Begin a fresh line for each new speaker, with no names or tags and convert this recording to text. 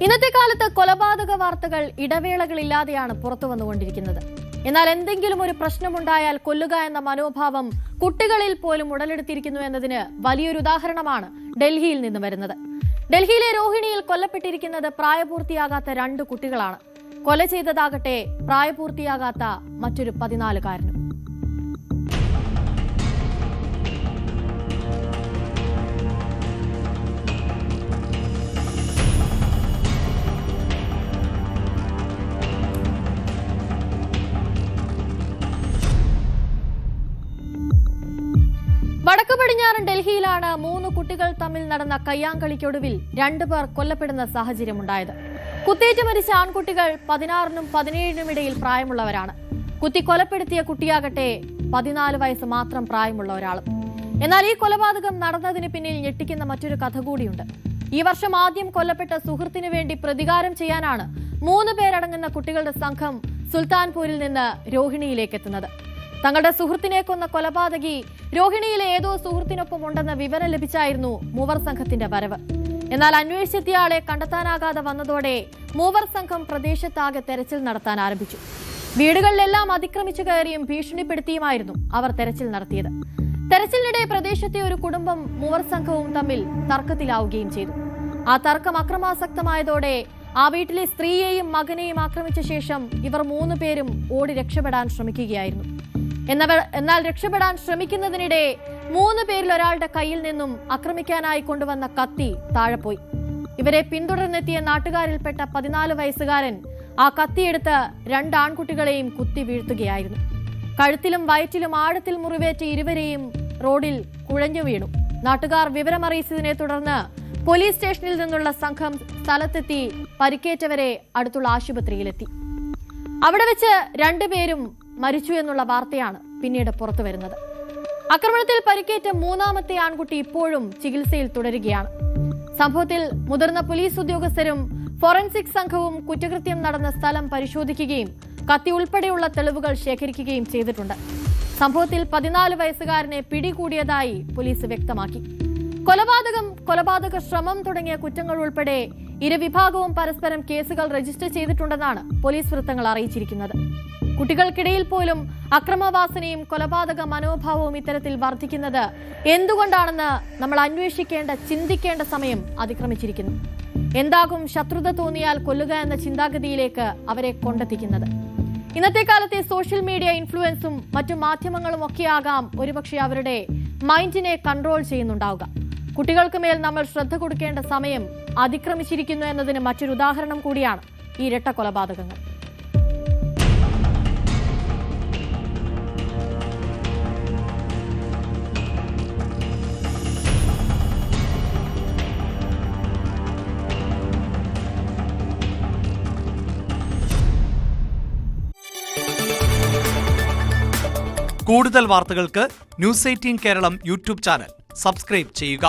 ഇന്നത്തെ കാലത്ത് കൊലപാതക വാർത്തകൾ ഇടവേളകളില്ലാതെയാണ് പുറത്തു വന്നുകൊണ്ടിരിക്കുന്നത്. എന്നാൽ എന്തെങ്കിലും ഒരു പ്രശ്നമുണ്ടായാൽ കൊല്ലുക എന്ന മനോഭാവം കുട്ടികളിൽ പോലും ഉടലെടുത്തിരിക്കുന്നു എന്നതിന് വലിയൊരു ഉദാഹരണമാണ് ഡൽഹിയിൽ നിന്ന് വരുന്നത്. ഡൽഹിയിലെ രോഹിണിയിൽ കൊല്ലപ്പെട്ടിരിക്കുന്നത് പ്രായപൂർത്തിയാകാത്ത 2 കുട്ടികളാണ്. കൊല ചെയ്തതാകട്ടെ പ്രായപൂർത്തിയാകാത്ത മറ്റൊരു 14-കാരനും. വടക്കു പടിഞ്ഞാറൻ ഡൽഹിയിലാണ് 3 കുട്ടികൾ തമ്മിൽ നടന്ന കയ്യാങ്കളിക്കൊടുവിൽ 2 പേർ കൊല്ലപ്പെടുന്ന സാഹചര്യമുണ്ടായത്. കുത്തേറ്റ് മരിച്ച ആൺകുട്ടികൾ 16നും 17നും ഇടയിൽ പ്രായമുള്ളവരാണ്. കുത്തി കൊലപ്പെടുത്തിയ കുട്ടിയാകട്ടെ 14 വയസ്സ് മാത്രം പ്രായമുള്ള ഒരാളും. എന്നാൽ ഈ കൊലപാതകം നടന്നതിന് പിന്നിൽ ഞെട്ടിക്കുന്ന മറ്റൊരു കഥ കൂടിയുണ്ട്. ഈ വർഷം ആദ്യം കൊല്ലപ്പെട്ട സുഹൃത്തിനു വേണ്ടി പ്രതികാരം ചെയ്യാനാണ് 3 പേരടങ്ങുന്ന കുട്ടികളുടെ സംഘം സുൽത്താൻപൂരിൽ നിന്ന് രോഹിണിയിലേക്ക് എത്തുന്നത്. തങ്ങളുടെ സുഹൃത്തിനെ കൊന്ന കൊലപാതകി രോഹിണിയിലെ ഏതോ സുഹൃത്തിനൊപ്പം ഉണ്ടെന്ന വിവരം ലഭിച്ചായിരുന്നു മൂവർ സംഘത്തിന്റെ വരവ്. എന്നാൽ അന്വേഷിച്ചെത്തിയ കണ്ടെത്താനാകാതെ വന്നതോടെ മൂവർ സംഘം പ്രദേശത്താകെ തെരച്ചിൽ നടത്താൻ ആരംഭിച്ചു. വീടുകളിലെല്ലാം അതിക്രമിച്ചു കയറിയും ഭീഷണിപ്പെടുത്തിയുമായിരുന്നു അവർ തെരച്ചിൽ നടത്തിയത്. തെരച്ചിലിനിടെ പ്രദേശത്തെ ഒരു കുടുംബം മൂവർ സംഘവും തമ്മിൽ തർക്കത്തിലാവുകയും ചെയ്തു. ആ തർക്കം അക്രമാസക്തമായതോടെ ആ വീട്ടിലെ സ്ത്രീയെയും മകനെയും ആക്രമിച്ച ശേഷം ഇവർ 3 പേരും ഓടി രക്ഷപ്പെടാൻ ശ്രമിക്കുകയായിരുന്നു. എന്നാൽ രക്ഷപ്പെടാൻ ശ്രമിക്കുന്നതിനിടെ 3 പേരിൽ ഒരാളുടെ കയ്യിൽ നിന്നും ആക്രമിക്കാനായി കൊണ്ടുവന്ന കത്തി താഴെപ്പോയി. ഇവരെ പിന്തുടർന്നെത്തിയ നാട്ടുകാരിൽപ്പെട്ട 14 വയസ്സുകാരൻ ആ കത്തിയെടുത്ത് 2 ആൺകുട്ടികളെയും കുത്തി വീഴ്ത്തുകയായിരുന്നു. കഴുത്തിലും വയറ്റിലും ആഴത്തിൽ മുറിവേറ്റ് ഇരുവരെയും റോഡിൽ കുഴഞ്ഞു വീണു. നാട്ടുകാർ വിവരമറിയിച്ചതിനെ തുടർന്ന് പോലീസ് സ്റ്റേഷനിൽ നിന്നുള്ള സംഘം സ്ഥലത്തെത്തി പരിക്കേറ്റവരെ അടുത്തുള്ള ആശുപത്രിയിലെത്തി. അവിടെ വെച്ച് 2 പേരും മരിച്ചു എന്നുള്ള വാർത്തയാണ് പിന്നീട് പുറത്തു വരുന്നത്. ആക്രമണത്തിൽ പരിക്കേറ്റ 3ാമത്തെ ആൺകുട്ടി ഇപ്പോഴും ചികിത്സയിൽ തുടരുകയാണ്. സംഭവത്തിൽ മുതിർന്ന പോലീസ് ഉദ്യോഗസ്ഥരും ഫോറൻസിക് സംഘവും കുറ്റകൃത്യം നടന്ന സ്ഥലം പരിശോധിക്കുകയും കത്തി ഉൾപ്പെടെയുള്ള തെളിവുകൾ ശേഖരിക്കുകയും ചെയ്തിട്ടുണ്ട്. സംഭവത്തിൽ 14 വയസ്സുകാരനെ പിടികൂടിയതായി പോലീസ് വ്യക്തമാക്കി. കൊലപാതക ശ്രമം തുടങ്ങിയ കുറ്റങ്ങൾ ഉൾപ്പെടെ ഇരുവിഭാഗവും പരസ്പരം കേസുകൾ രജിസ്റ്റർ ചെയ്തിട്ടുണ്ടെന്നാണ് പോലീസ് വൃത്തങ്ങൾ അറിയിച്ചിരിക്കുന്നത്. കുട്ടികൾക്കിടയിൽ പോലും അക്രമവാസനയും കൊലപാതക മനോഭാവവും ഇത്തരത്തിൽ വർദ്ധിക്കുന്നത് എന്തുകൊണ്ടാണെന്ന് നമ്മൾ ചിന്തിക്കേണ്ട സമയം അതിക്രമിച്ചിരിക്കുന്നു. എന്താകും ശത്രുത തോന്നിയാൽ കൊല്ലുക എന്ന ചിന്താഗതിയിലേക്ക് അവരെ കൊണ്ടെത്തിക്കുന്നത്? ഇന്നത്തെ കാലത്തെ സോഷ്യൽ മീഡിയ ഇൻഫ്ലുവൻസും മറ്റു മാധ്യമങ്ങളും ഒക്കെയാകാം ഒരുപക്ഷെ അവരുടെ മൈൻഡിനെ കൺട്രോൾ ചെയ്യുന്നുണ്ടാവുക. കുട്ടികൾക്ക് മേൽ നമ്മൾ ശ്രദ്ധ കൊടുക്കേണ്ട സമയം അതിക്രമിച്ചിരിക്കുന്നു എന്നതിന് മറ്റൊരു ഉദാഹരണം കൂടിയാണ് ഈ ഇരട്ട കൊലപാതകങ്ങൾ.
കൂടുതൽ വാർത്തകൾക്ക് news 18 Keralam YouTube channel subscribe ചെയ്യുക.